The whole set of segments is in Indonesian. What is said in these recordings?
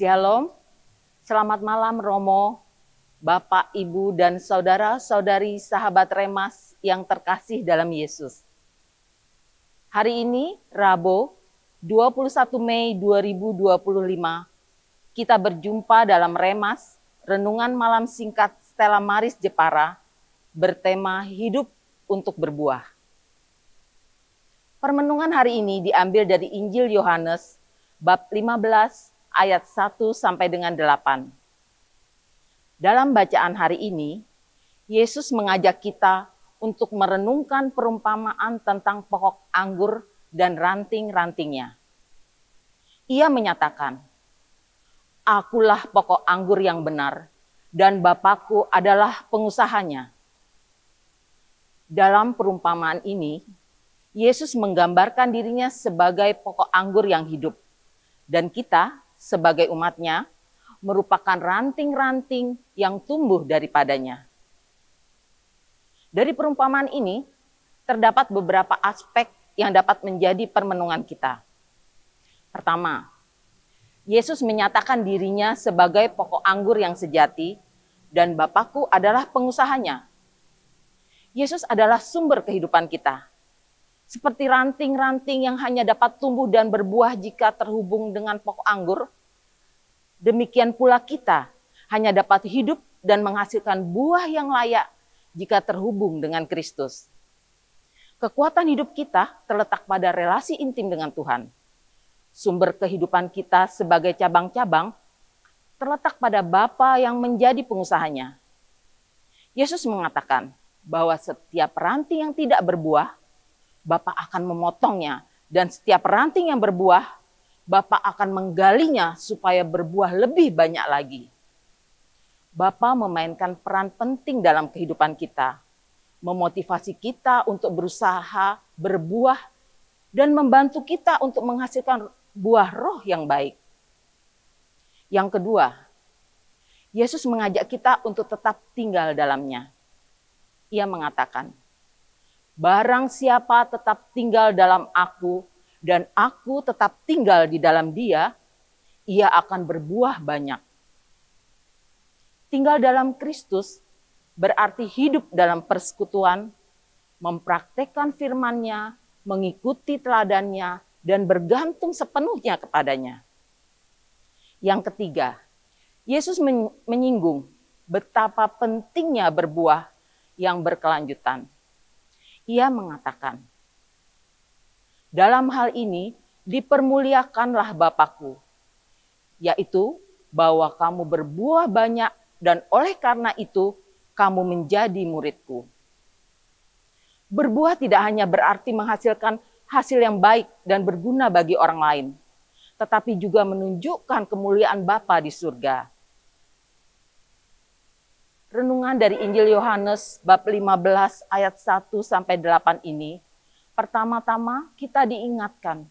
Shalom, selamat malam Romo, Bapak, Ibu, dan saudara-saudari sahabat Remas yang terkasih dalam Yesus. Hari ini, Rabu, 21 Mei 2025, kita berjumpa dalam Remas, Renungan Malam Singkat Stella Maris Jepara, bertema Hidup untuk Berbuah. Permenungan hari ini diambil dari Injil Yohanes, bab 15, ayat 1 sampai dengan 8. Dalam bacaan hari ini, Yesus mengajak kita untuk merenungkan perumpamaan tentang pokok anggur dan ranting-rantingnya. Ia menyatakan, "Akulah pokok anggur yang benar, dan Bapakku adalah pengusahanya." Dalam perumpamaan ini, Yesus menggambarkan dirinya sebagai pokok anggur yang hidup, dan kita sebagai umatnya merupakan ranting-ranting yang tumbuh daripadanya. Dari perumpamaan ini, terdapat beberapa aspek yang dapat menjadi permenungan kita. Pertama, Yesus menyatakan dirinya sebagai pokok anggur yang sejati, dan Bapakku adalah pengusahanya. Yesus adalah sumber kehidupan kita. Seperti ranting-ranting yang hanya dapat tumbuh dan berbuah jika terhubung dengan pokok anggur, demikian pula kita hanya dapat hidup dan menghasilkan buah yang layak jika terhubung dengan Kristus. Kekuatan hidup kita terletak pada relasi intim dengan Tuhan. Sumber kehidupan kita sebagai cabang-cabang terletak pada Bapa yang menjadi pengusahanya. Yesus mengatakan bahwa setiap ranting yang tidak berbuah, Bapa akan memotongnya, dan setiap ranting yang berbuah, Bapa akan menggalinya supaya berbuah lebih banyak lagi. Bapa memainkan peran penting dalam kehidupan kita, memotivasi kita untuk berusaha berbuah, dan membantu kita untuk menghasilkan buah roh yang baik. Yang kedua, Yesus mengajak kita untuk tetap tinggal dalamnya. Ia mengatakan, "Barang siapa tetap tinggal dalam aku, dan aku tetap tinggal di dalam dia, ia akan berbuah banyak." Tinggal dalam Kristus berarti hidup dalam persekutuan, mempraktekkan firman-Nya, mengikuti teladannya, dan bergantung sepenuhnya kepadanya. Yang ketiga, Yesus menyinggung betapa pentingnya berbuah yang berkelanjutan. Ia mengatakan, "Dalam hal ini dipermuliakanlah Bapakku, yaitu bahwa kamu berbuah banyak, dan oleh karena itu kamu menjadi muridku." Berbuah tidak hanya berarti menghasilkan hasil yang baik dan berguna bagi orang lain, tetapi juga menunjukkan kemuliaan Bapa di surga. Renungan dari Injil Yohanes bab 15 ayat 1 sampai 8 ini, pertama-tama kita diingatkan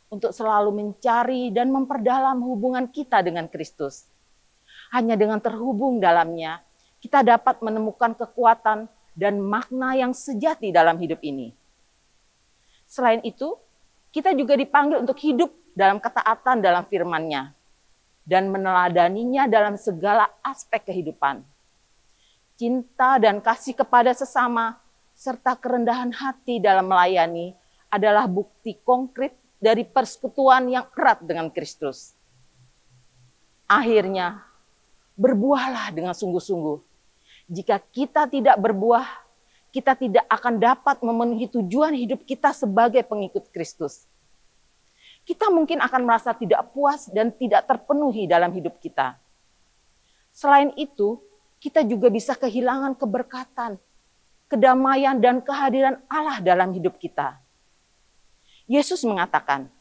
untuk selalu mencari dan memperdalam hubungan kita dengan Kristus. Hanya dengan terhubung dalamnya, kita dapat menemukan kekuatan dan makna yang sejati dalam hidup ini. Selain itu, kita juga dipanggil untuk hidup dalam ketaatan dalam firman-Nya dan meneladaninya dalam segala aspek kehidupan. Cinta dan kasih kepada sesama, serta kerendahan hati dalam melayani adalah bukti konkret dari persekutuan yang erat dengan Kristus. Akhirnya, berbuahlah dengan sungguh-sungguh. Jika kita tidak berbuah, kita tidak akan dapat memenuhi tujuan hidup kita sebagai pengikut Kristus. Kita mungkin akan merasa tidak puas dan tidak terpenuhi dalam hidup kita. Selain itu, kita juga bisa kehilangan keberkatan, kedamaian, dan kehadiran Allah dalam hidup kita. Yesus mengatakan,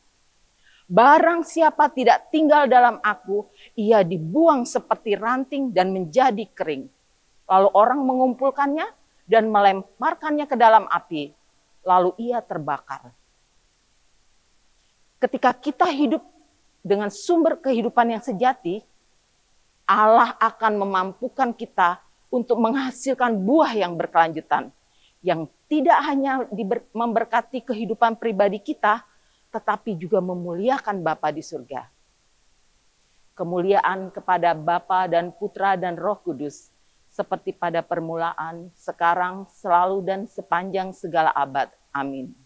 "Barang siapa tidak tinggal dalam aku, ia dibuang seperti ranting dan menjadi kering. Lalu orang mengumpulkannya dan melemparkannya ke dalam api, lalu ia terbakar." Ketika kita hidup dengan sumber kehidupan yang sejati, Allah akan memampukan kita untuk menghasilkan buah yang berkelanjutan, yang tidak hanya memberkati kehidupan pribadi kita, tetapi juga memuliakan Bapa di surga. Kemuliaan kepada Bapa dan Putra dan Roh Kudus, seperti pada permulaan, sekarang, selalu, dan sepanjang segala abad. Amin.